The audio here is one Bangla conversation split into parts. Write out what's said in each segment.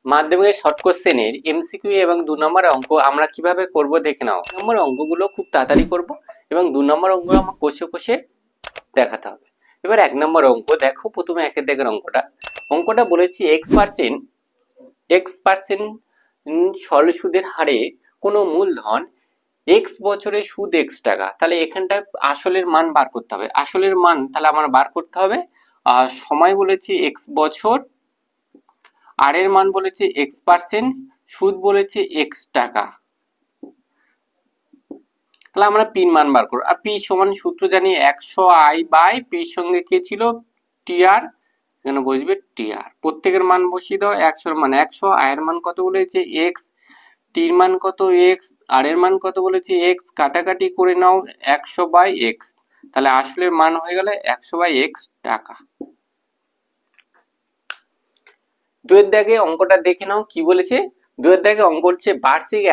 মাধ্যমিকের শর্ট কোশ্চেনের এমসিকিউ এবং 2 নম্বর অঙ্ক আমরা কিভাবে করব দেখে নাও। 1 নম্বর অঙ্কগুলো খুব তাড়াতাড়ি করব এবং 2 নম্বর অঙ্কগুলো আমরা কষে কষে দেখাতে হবে। এবার 1 নম্বর অঙ্ক দেখো, প্রথমে একের দাগের অঙ্কটা বলেছি x% সরল সুদের হারে কোনো মূলধন x বছরে সুদ x টাকা। তাহলে এখানটায় আসলের মান বার করতে হবে। আসলের মান তাহলে আমার বার করতে হবে, সময় বলেছি x বছর, আর এর মান বলেছে x%, সুদ বলেছে x টাকা। তাহলে আমরা p মান বার করব। আর p সমান সূত্র জানি 100i বাই p সঙ্গে কে ছিল tr, এখানে বসবে tr। প্রত্যেকের মান বসিয়ে দাও। 100 এর মান 100, i এর মান কত বলেছে x, t এর মান কত x, r এর মান কত বলেছে x, কাটাকাটি করে নাও 100 বাই x। তাহলে আসলের মান হয়ে গেল 100 বাই x টাকা। দুয়ের দাগে অঙ্কটা দেখে নাও কি বলেছে। দুয়ের দাগে অঙ্ক হচ্ছে বার্ষিক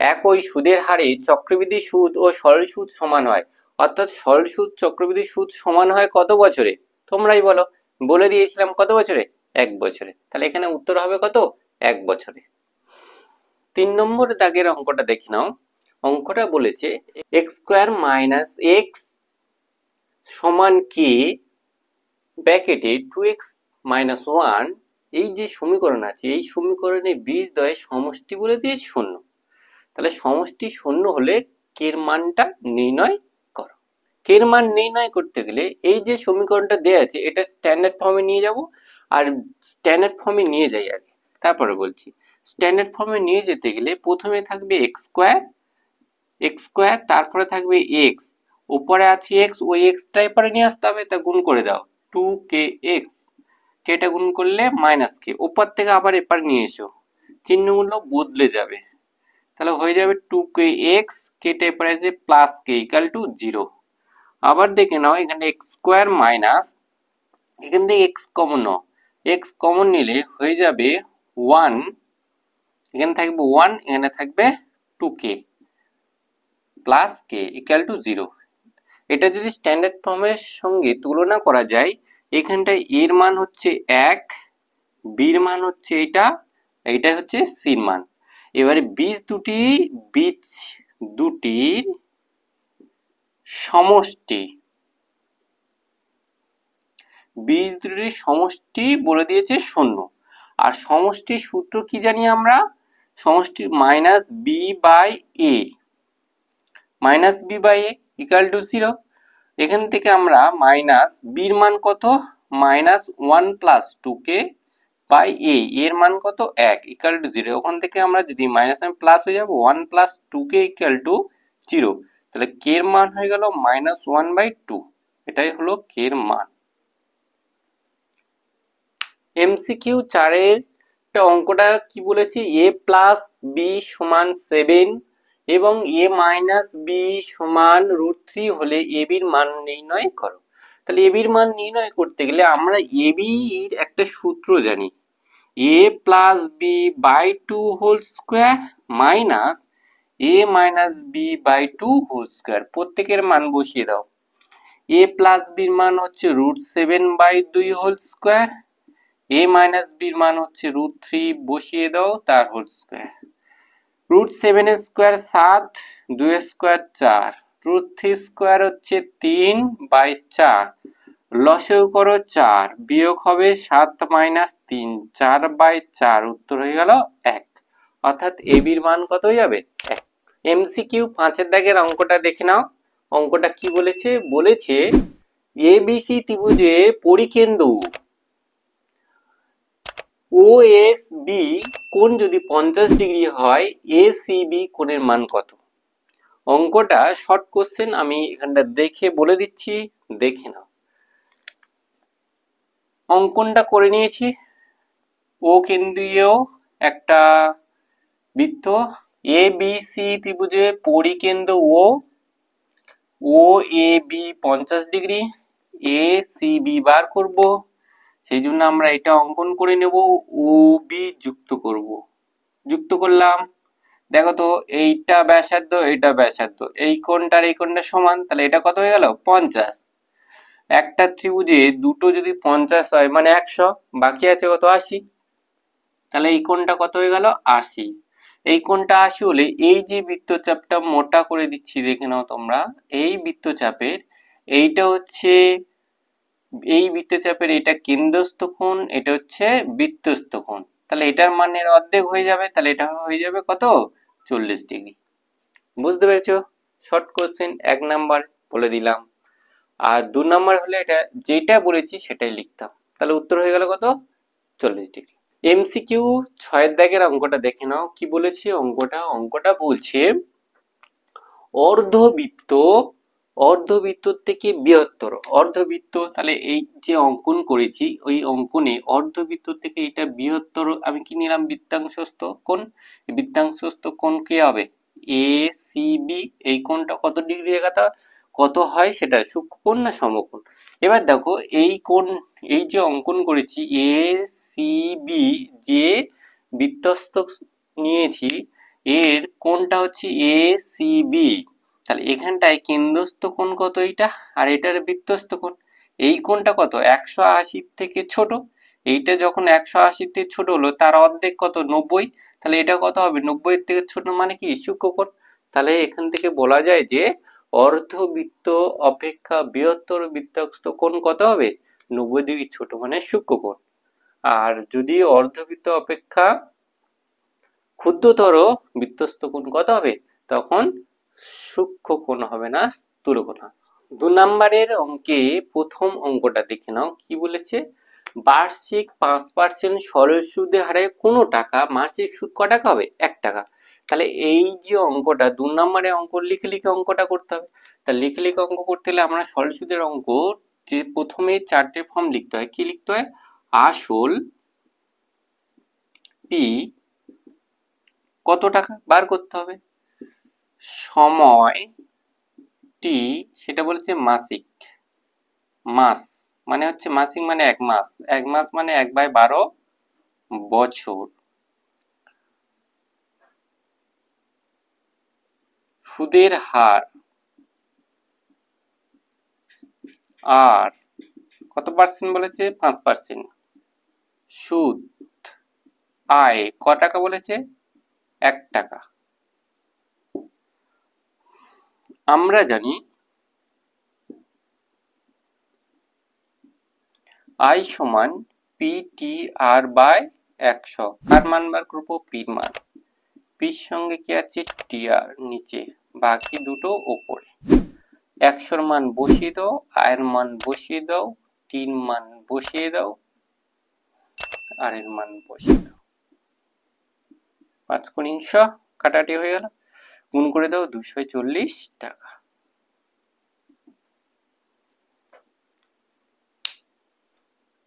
একই সুদের হারে চক্রবৃদ্ধি সুদ ও সরল সুদ সমান হয়। অর্থাৎ সরল সুদ চক্রবৃদ্ধি সুদ সমান হয় কত বছরে, তোমরাই বলো। বলে দিয়েছিলাম কত বছরে, 1 বছরে। তাহলে এখানে উত্তর হবে কত, 1 বছরে। 3 নম্বর দাগের অঙ্কটা দেখে নাও। অঙ্কটা বলেছে x স্কয়ার মাইনাস x সমান কি ব্র্যাকেটে 2x মাইনাস 1, এই যে সমীকরণ আছে এই সমীকরণে বীজদ্বয়ের সমষ্টি বলে দিয়ে 0। তাহলে সমষ্টি 0 হলে কের মানটা নির্ণয় করো। কের মান নির্ণয় করতে গেলে এই যে সমীকরণটা দেয়া আছে এটা স্ট্যান্ডার্ড ফর্মে নিয়ে যাব। আর স্ট্যান্ডার্ড ফর্মে নিয়ে যাই আগে, তারপরে বলছি। স্ট্যান্ডার্ড ফর্মে নিয়ে যেতে গেলে প্রথমে থাকবে x স্কয়ার, তারপরে থাকবে x, উপরে আছে x, ওই xটাই পরে নিয়ে আসতে হবে, তা গুণ করে দাও 2kx, কেটা গুণ করলে মাইনাস কে, উপর থেকে আবার এপার নিয়ে এসো, চিহ্নগুলো বদলে যাবে। তাহলে হয়ে যাবে 2kx, কেটে এপারে আছে প্লাস k ইকুয়াল টু 0। আবার দেখে নাও এখানে x স্কয়ার মাইনাস, এখান থেকে x কমন নাও, x কমন নিলে হয়ে যাবে 1, এখানে থাকবে 1, এখানে থাকবে 2k plus k equal to 0। এটা যদি স্ট্যান্ডার্ড ফর্মের সঙ্গে তুলনা করা যায়, এখানটায় এর মান হচ্ছে 1, বির মান হচ্ছে এইটা হচ্ছে সির মান। এবারে বীজ দুটির সমষ্টি বলে দিয়েছে 0। আর সমষ্টির সূত্র কি জানি আমরা, সমষ্টি minus B by A equal to 0। এখান থেকে আমরা মাইনাস বির মান কত, মাইনাস 1 প্লাস 2k বাই এ, এর মান কত 1 ইকুয়াল টু 0। ওখান থেকে আমরা যদি মাইনাস প্লাস হয়ে যাবো 1 প্লাস 2k ইকুয়াল টু 0। তাহলে k এর মান হয়ে গেল মাইনাস 1/2, এটাই হলো k এর মান। এমসিকিউ 4 এর অঙ্কটা কি বলেছি, a প্লাস বি সমান 7 এবং a মাইনাস বি সমান √3 হলে ab এর মান নির্ণয় করো। তাহলে ab এর মান নির্ণয় করতে গেলে আমরা ab এর একটা সূত্র জানি, a plus B by 2 whole square minus a minus B by 2 whole square. প্রত্যেকের মান বসিয়ে দাও। a প্লাস বির মান হচ্ছে √7/2 হোল স্কয়ার, a মাইনাস বির মান হচ্ছে √3, বসিয়ে দাও তার হোল স্কয়ার। √7 এর স্কয়ার 7, 2 এর স্কয়ার 4, √3 স্কয়ার হচ্ছে 3/4, লসাগু করো 4, বিয়োগ হবে 7 মাইনাস 3, 4/4, উত্তর হয়ে গেল 1। অর্থাৎ ab এর মান কত হয়ে যাবে, 1। এমসিকিউ 5 এর দাগের অঙ্কটা দেখে নাও। অঙ্কটা কি বলেছে, ABC ত্রিভুজে পরিকেন্দ্র OSB কোণ যদি 50 ডিগ্রি হয়, ACB কোণের মান কত। অঙ্কটা শর্ট কোশ্চেন, আমি এখানটা দেখে বলে দিচ্ছি, দেখে নাও। অঙ্কনটা করে নিয়েছি। ও কেন্দ্রীয় একটা বৃত্ত, ABC ত্রিভুজে পরিকেন্দ্র OAB 50 ডিগ্রি, ACB বার করব। সেই জন্য আমরা এটা অঙ্কন করে নেব, OB যুক্ত করলাম। দেখো তো এইটা ব্যাসার্ধ, এইটা ব্যাসার্ধ, এই কোণটার এই কোণটা সমান, তাহলে এটা কত হয়ে গেল 50। একটা ত্রিভুজে দুটো যদি 50 হয় মানে 100, বাকি আছে কত 80। তাহলে এই কোণটা কত হয়ে গেল 80। এই কোণটা 80 হলে এই যে বৃত্তচাপটা মোটা করে দিচ্ছি দেখে নাও তোমরা, এই বৃত্তচাপের এইটা হচ্ছে, এই বৃত্তচাপের এটা কেন্দ্রস্থ কোণ, এটা হচ্ছে বৃত্তস্থ কোণ। তাহলে এটার মানের অর্ধেক হয়ে যাবে, তাহলে এটা হয়ে যাবে কত 40 ডিগ্রি। বুঝতে পেরেছো? শর্ট কোশ্চেন 1 নাম্বার বলে দিলাম। আর 2 নাম্বার হলে এটা যেটা বলেছি সেটাই লিখতাম, তাহলে উত্তর হয়ে গেল কত 40 ডিগ্রি। এমসিকিউ 6 দাগের অঙ্কটা দেখে নাও কি বলেছে। অঙ্কটা বলছে অর্ধবৃত্ত, অর্ধবৃত্তর থেকে বৃহত্তর অর্ধবৃত্ত, তাহলে এই যে অঙ্কন করেছি ওই অঙ্কনে অর্ধবৃত্ত থেকে এটা বৃহত্তর আমি কি নিলাম বৃত্তাংশস্থ কোণ। বৃত্তাংশস্থ কোণ কি হবে এ সি বি। এই কোণটা কত ডিগ্রি এগাতা কত হয় সেটা সূক্ষ্মকোণ না সমকোণ। এবার দেখো এই কোণ, এই যে অঙ্কন করেছি এ সি বি, যে বৃত্তস্থ নিয়েছি এর কোণটা হচ্ছে এ সি বি। তাহলে এখানটায় কেন্দ্রস্থ কোণ কত এইটা, আর এটার বৃত্তস্থ কোণ। এই কোণটা কত 180 থেকে ছোট, এইটা যখন 180 থেকে ছোট হলো তার অর্ধেক কত 90। তাহলে এটা কত হবে 90 এর থেকে ছোট মানে কি সূক্ষ্মকোণ। তাহলে এখান থেকে বলা যায় যে অর্ধবৃত্ত অপেক্ষা বৃহত্তর বৃত্তস্থ কোণ কত হবে 90 ডিগ্রি ছোট মানে সূক্ষ্মকোণ। আর যদি অর্ধবৃত্ত অপেক্ষা ক্ষুদ্রতর বৃত্তস্থ কোণ কত হবে তখন সূক্ষ্মকোণ হবে না স্থূলকোণ হবে। 2 নাম্বারের অঙ্কে প্রথম অঙ্কটা দেখে নাও কি বলেছে। বার্ষিক 5% সরল সুদের হারে কোনো টাকা মাসিক সুদ ক টাকা হবে 1 টাকা। তাহলে এই যে অঙ্কটা 2 নাম্বারে অঙ্ক লিখে লিখে অঙ্কটা করতে হবে। তা লিখে লিখে অঙ্ক করতে হলে আমরা সরল সুদের অঙ্ক যে প্রথমে 4টে ফর্ম লিখতে হয়। কি লিখতে হয় আসল পি কত টাকা বার করতে হবে, সময় টি সেটা বলেছে মাসিক, মাস মানে হচ্ছে মাসিক মানে 1 মাস, 1 মাস মানে 1/12 বছর, সুদের হার আর কত পার্সেন্ট বলেছে 5%, সুদ আয় ক টাকা বলেছে 1 টাকা। আমরা জানি আই সমান পি টি আর বাই 100। কার মান বার করবো পির মান, পির সঙ্গে কি আছে টি আর নিচে, বাকি দুটো ওপরে। 100 মান বসিয়ে দাও, আয়ের মান বসিয়ে দাও, টির মান বসিয়ে দাও, আর এর মান বসিয়ে দাও। 5 গুণ 100 কাটাটি হয়ে গেল, গুণ করে দাও 240 টাকা।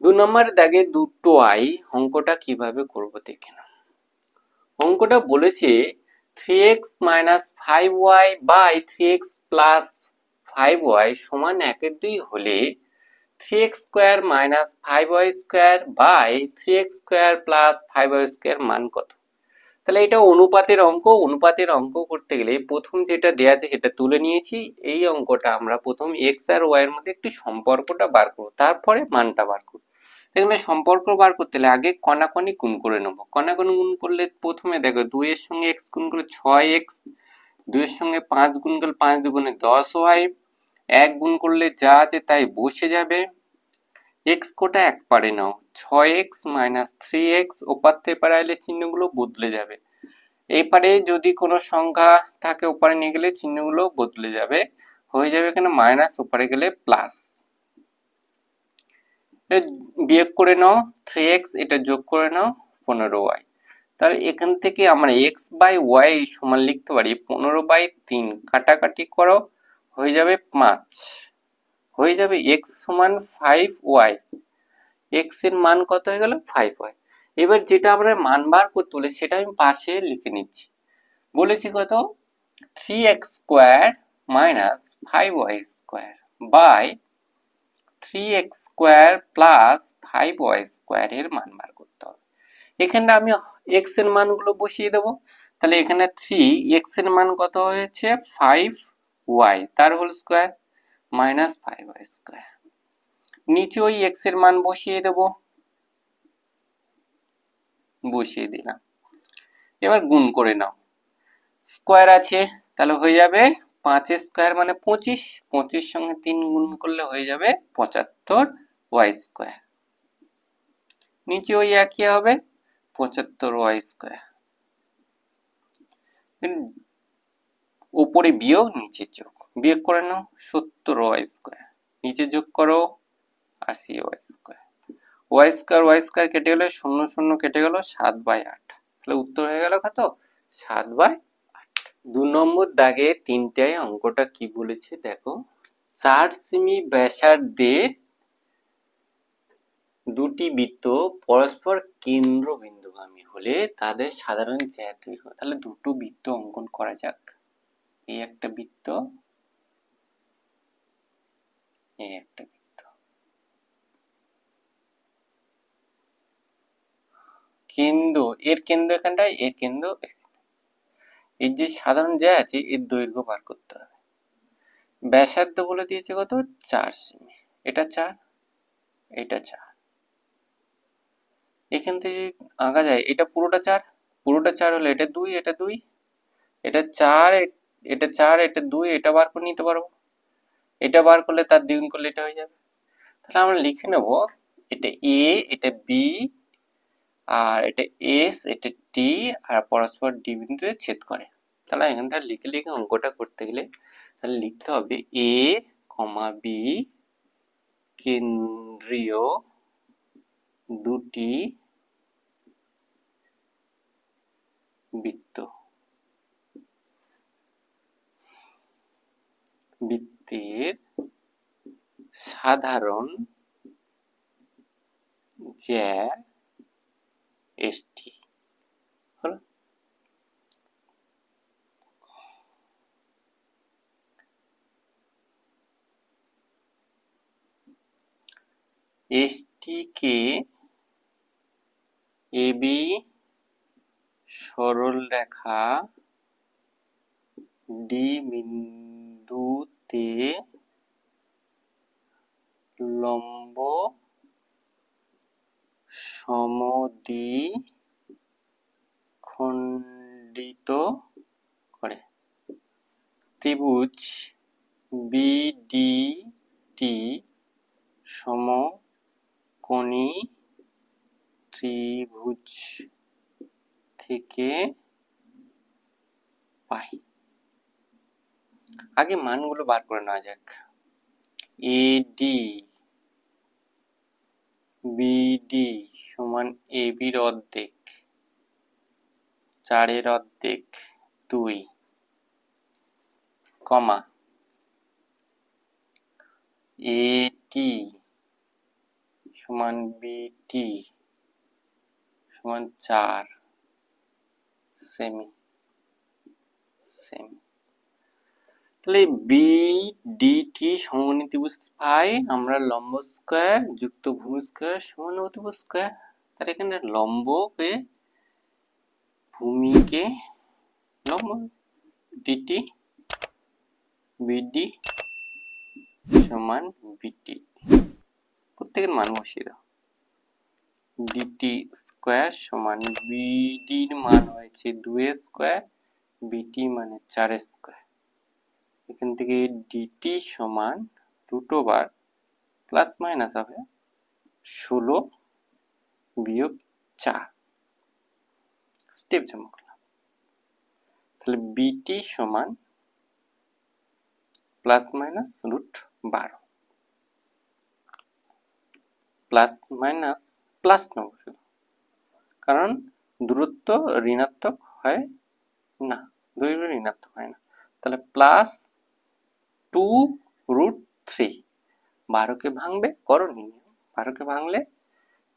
2 নম্বর দাগে দুটো আই, অঙ্কটা কিভাবে করব দেখে নাও। অঙ্কটা বলেছে 3x - 5y by 3x plus 5y সমান 1/2 হলে 3x square minus 5y square by 3x square plus 5y square মান কত। তাহলে এটা অনুপাতের অঙ্ক, অনুপাতের অঙ্ক করতে গেলে প্রথম যেটা দেয়া আছে সেটা তুলে নিয়েছি। এই অঙ্কটা আমরা প্রথম x আর y এর মধ্যে একটু সম্পর্কটা বার করব, তারপরে মানটা বার করব। এখানে সম্পর্ক বার করতে হলে আগে কণাকণি গুণ করে নেব। কণাকণি গুণ করলে প্রথমে দেখো 2 এর সঙ্গে x গুণ করলে 6x, 2 এর সঙ্গে 5 গুণ করলে 5 দুগুণে 10y, 1 গুণ করলে যা আছে তাই বসে যাবে। x কোটা একবারে নাও, 6x - 3x ওপার থেকে এলে চিহ্নগুলো বদলে যাবে। এপারে যদি কোনো সংখ্যা থাকে ওপারে নিয়ে গেলে চিহ্নগুলো বদলে যাবে, হয়ে যাবে এখানে মাইনাস, ওপারে গেলে প্লাস। বিয়োগ করে নাও 3x, এটা যোগ করে নাও 15y। তাহলে এখান থেকে আমরা x বাই y সমান লিখতে পারি 15/3, কাটাকাটি করো হয়ে যাবে 5, হয়ে যাবে x সমান 5y। x এর মান কত হয়ে গেল 5y। এবার যেটা আমরা মান বার করতে বলে সেটা আমি পাশে লিখে নিচ্ছি। বলেছি কত 3x square minus 5y square by 3x square plus 5y square এর মান বার করতে হবে। এখানে আমি x এর মানগুলো বসিয়ে দেব। তাহলে এখানে 3x এর মান কত হয়েছে 5y, তার whole square minus 5y square. নিচে ওই x এর মান বসিয়ে দেব, বসিয়ে দিলাম। এবার গুণ করে নাও, স্কোয়ার আছে তাহলে হয়ে যাবে 5 স্কোয়ার মানে 25, 25 সঙ্গে 3 গুণ করলে হয়ে যাবে 75 ওয়াই স্কোয়ার। নিচে ওই একই হবে 75 ওয়াই স্কোয়ার, উপরে বিয়োগ নিচে যোগ, বিয়োগ করে নাও 70 ওয়াই স্কোয়ার, নিচে যোগ করো 80 ওয়াই স্কোয়ার। ওয়াই স্কোয়ার কেটে গেলে 0 0 কেটে গেল 7/8, তাহলে উত্তর হয়ে গেল কত? 7/8। 2 নম্বর দাগে 3টায় অঙ্কটা কি বলেছে দেখো, 4 সেমি ব্যাসার্ধের দুটি বৃত্ত পরস্পর কেন্দ্রবিন্দুগামী হলে তাদের সাধারণ জ্যা দৈর্ঘ্য। তাহলে দুটো বৃত্ত অঙ্কন করা যাক। এই একটা বৃত্ত, এই একটা বৃত্ত, কেন্দ্র, এর কেন্দ্র এখানটায়, এর কেন্দ্র এর যে সাধারণ জ্যা আছে এর দৈর্ঘ্য বার করতে হবে। ব্যাসার্ধ বলে দিয়েছে কত? 4 সেমি, এটা 4, এটা 4। এখান থেকে আঁকা যায়, এটা পুরোটা 4, পুরোটা 4 হলে এটা 2, এটা 2, এটা 4, এটা 4, এটা 2, এটা বার করে নিতে পারবো। এটা বার করলে তার দ্বিগুণ করলে এটা হয়ে যাবে। তাহলে আমরা লিখে নেব এটা এ, এটা বি, আর এটা এস, এটা টি, আর পরস্পর ডি বিন্দুতে ছেদ করে। তাহলে এখানটা লিখে লিখে অঙ্কটা করতে গেলে তাহলে লিখতে হবে এ, বি কেন্দ্রীয় দুটি বৃত্ত, বৃত্তের সাধারণ জ্যা এসটি হলো। এসটি কে এবি সরল রেখা ডি বিন্দুতে লম্ব সমদ্বিখণ্ডিত করে। ত্রিভুজ বিডিটি সমকোণী ত্রিভুজ থেকে পাই। আগে মানগুলো বার করে নেওয়া যাক। এডি বিডি সমান এবির অর্ধেক, 4-এর অর্ধেক 2, কমা এটি সমান বিটি সমান 4 সেমি, সেমি। তাহলে বিডিটি সমকোণী ত্রিভুজ পাই আমরা লম্ব স্কয়ার যুক্ত ভূমি স্কয়ার সমান অতিভুজ স্কয়ার। তাহলে এখানে লম্বকে ভূমিকে লম্ব ডিটি বিডি সমান বিটি, প্রত্যেকের মান বসিয়ে দাও। ডিটি স্কয়ার সমান বিডির মান হয়েছে 2 স্কয়ার, বিটি মানে 4 স্কয়ার। এখান থেকে ডিটি সমান রুট ওভার প্লাস মাইনাস হবে 16 বিয়োগ 4, স্টেপ জমা করলাম। তাহলে বিটি সমান plus minus root 12, plus minus plus নেব শুধু, কারণ দূরত্ব ঋণাত্মক হয় না, দৈর্ঘ্য ঋণাত্মক হয় না। তাহলে প্লাস 2√3, 12কে ভাঙবে করণীয়, 12কে ভাঙলে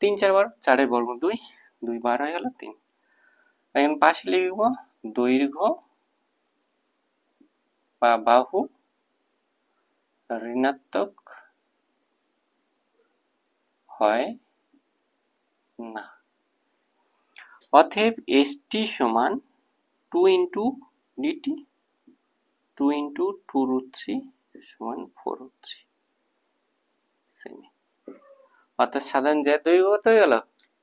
3 4 12, 4 বর্গ 2, 2 12 হয়ে গেল 3। এখন পাশে লিখব দৈর্ঘ্য বা বাহু ঋণাত্মক হয় না। অতএব এসটি সমান 2 ইন্টু ডিটি, 2 ইন্টু 2√3 সমান 4√3 সেমি। অর্থাৎ সাধারণ জ্যার দৈর্ঘ্য কত হয়ে গেল?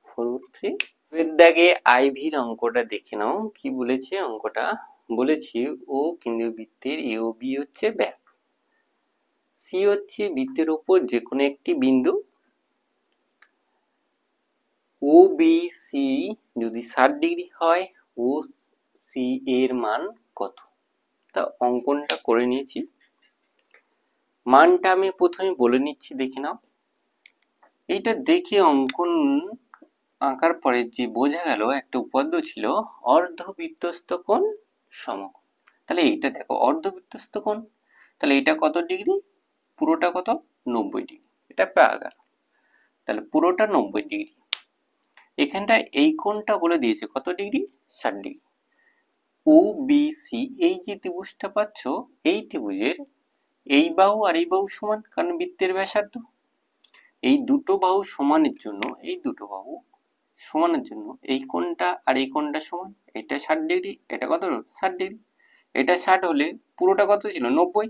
4√3 এর দাগে আইভির অঙ্কটা দেখে নাও কি বলেছে। অঙ্কটা বলেছি ও কেন্দ্রীয় বৃত্তের এ ও বি হচ্ছে ব্যাস, সি হচ্ছে বৃত্তের উপর যে কোনো একটি বিন্দু, ও বি সি যদি 60 ডিগ্রি হয় ও সি এর মান কত। তা অঙ্কনটা করে নিয়েছি, মানটা আমি প্রথমে বলে নিচ্ছি, দেখে নাও। এইটা দেখে অঙ্কন আঁকার পরে যে বোঝা গেল একটা উপপাদ্য ছিল অর্ধবৃত্তস্থ কোণ সমকোণ। তাহলে এইটা দেখো অর্ধবৃত্তস্থ কোণ, তাহলে এটা কত ডিগ্রি, পুরোটা কত 90 ডিগ্রি, এটা পাওয়া গেল। তাহলে পুরোটা 90 ডিগ্রি, এখানটা এই কোণটা বলে দিয়েছে কত ডিগ্রি, 60 ডিগ্রি। ও বি সি এই যে ত্রিভুজটা পাচ্ছ, এই ত্রিভুজের এই বাহু আর এই বাহু সমান, কারণ বৃত্তের ব্যাসার্ধ। এই দুটো বাহু সমানের জন্য, এই দুটো বাহু সমানের জন্য এই কোণটা আর এই কোণটা সমান, এটা 60 ডিগ্রি, এটা কত 60 ডিগ্রি। এটা 60 হলে পুরোটা কত ছিল 90,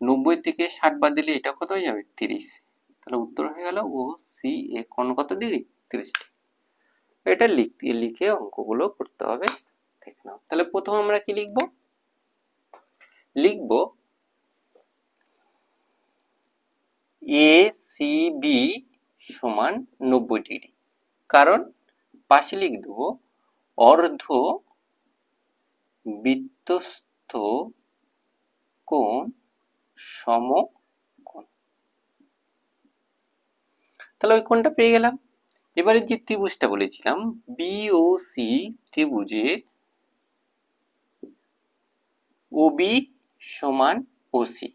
90 থেকে 60 বাদ দিলে এটা কত হয়ে যাবে 30। তাহলে উত্তর হয়ে গেল ও সি এ কোণ কত ডিগ্রি 30 ডিগ্রি। এটা লিখে অঙ্কগুলো করতে হবে, দেখে নাও। তাহলে প্রথম আমরা কি লিখবো, লিখবো এ সি বি সমান 90 ডিগ্রি, কারণ পাশে লিখে দেবো অর্ধ বৃত্তস্থ কোণ সমকোণ। তাহলে ওই কোণটা পেয়ে গেলাম। এবারে যে ত্রিভুজটা বলেছিলাম বি ও সি ত্রিভুজে ও বি সমান ও সি,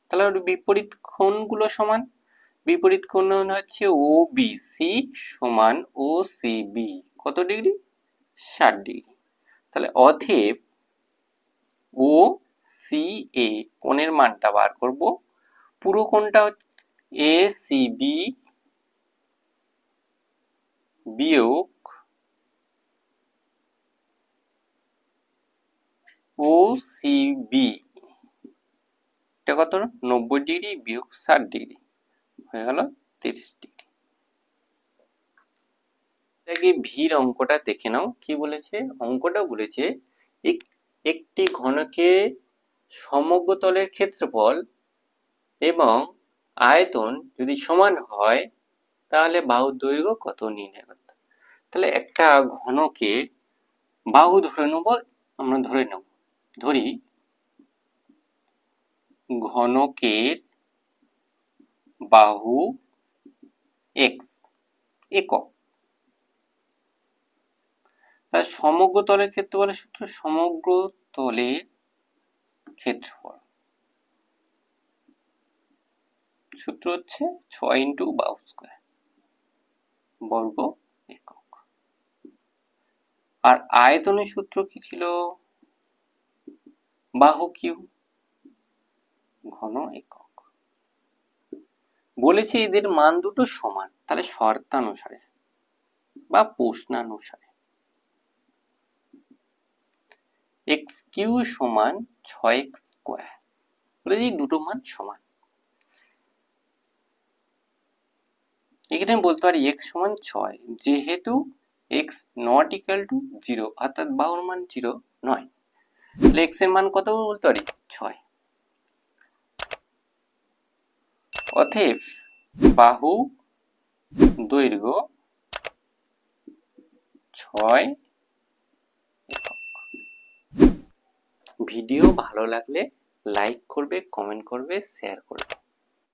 তাহলে ওর বিপরীত কোণগুলো সমান। বিপরীত কোণ হচ্ছে ও বি সি সমান ও সি বি কত ডিগ্রি 60 ডিগ্রি। তাহলে অতএব ও সি এ কোণের মানটা বার করব। পুরো কোণটা হচ্ছে এ সি বি বিয়োগ ও সি বি, এটা কত 90 ডিগ্রি বিয়োগ 60 ডিগ্রি হয়ে গেল 30 ডিগ্রি। আগে ভির অঙ্কটা দেখে নাও কি বলেছে। অঙ্কটা বলেছে একটি ঘনকে সমগ্রতলের ক্ষেত্রফল এবং আয়তন যদি সমান হয় তাহলে বাহুর দৈর্ঘ্য কত নির্ণয় করতে। তাহলে একটা ঘনকে বাহু ধরে নেব, আমরা ধরি ঘনকের বাহু এক্স একক। তার সমগ্র তলের ক্ষেত্রফলের সূত্র সমগ্র তলের ক্ষেত্রফল, সূত্র হচ্ছে 6 ইন্টু বাহু স্কয়ার বর্গ একক। আর আয়তনের সূত্র কি ছিল, বাহু কিউ ঘন একক। বলেছে এদের মান দুটো সমান, তাহলে শর্তানুসারে বা প্রশ্নানুসারে এক্স কিউ সমান 6x স্কয়ার, বলেছি দুটো মান সমান। এখানে বলতে পারি x সমান 6, যেহেতু x নট ইকুয়াল টু 0 অর্থাৎ বাহুর মান 0 নয়, তাহলে x এর মান কত বলতে পারি 6। অতএব বাহু দৈর্ঘ্য 6 একক। ভিডিও ভালো লাগলে লাইক করবে, কমেন্ট করবে, শেয়ার করবে।